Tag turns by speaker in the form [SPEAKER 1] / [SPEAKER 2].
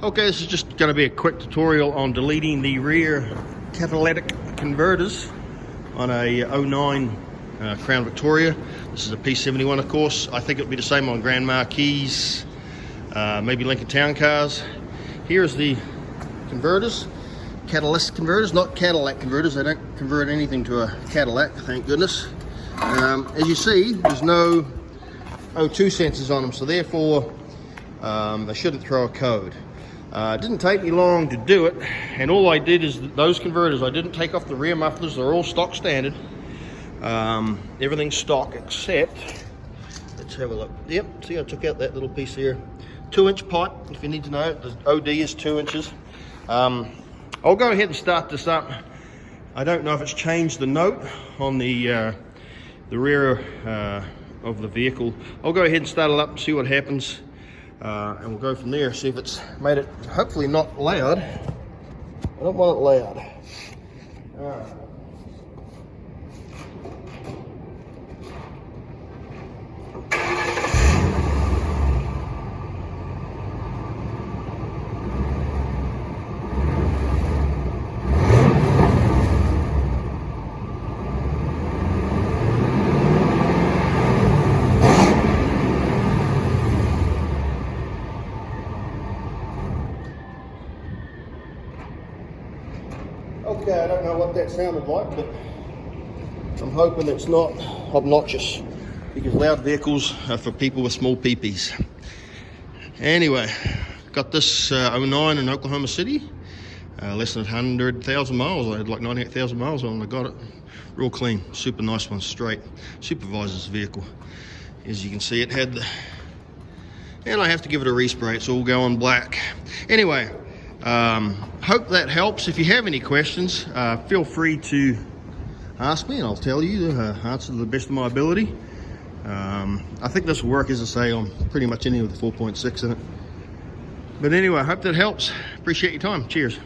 [SPEAKER 1] Okay, this is just going to be a quick tutorial on deleting the rear catalytic converters on a 09 Crown Victoria. This is a P71, of course. I think it would be the same on Grand Marquis, maybe Lincoln Town cars. Here's the converters, catalytic converters, not Cadillac converters. They don't convert anything to a Cadillac, thank goodness. As you see, there's no O2 sensors on them, so therefore they shouldn't throw a code. It didn't take me long to do it, and all I did is those converters, I didn't take off the rear mufflers. They're all stock standard. Everything's stock except, let's have a look. Yep, see, I took out that little piece here. 2-inch pipe, if you need to know. The OD is 2 inches. I'll go ahead and start this up. I don't know if it's changed the note on the rear of the vehicle. I'll go ahead and start it up and see what happens. And we'll go from there, see if it's made it, hopefully not loud. I don't want it loud. All right. Okay, I don't know what that sounded like, but I'm hoping it's not obnoxious, because loud vehicles are for people with small peepees. Anyway, got this 09 in Oklahoma City, less than 100,000 miles. I had like 98,000 miles on it. I got it real clean, super nice one, straight. Supervisor's vehicle. As you can see, it had the, and I have to give it a respray. It's all going black. Anyway, hope that helps. If you have any questions, feel free to ask me and I'll tell you, answer to the best of my ability. I think this will work, as I say, on pretty much any of the 4.6 in it. But anyway, I hope that helps. Appreciate your time. Cheers.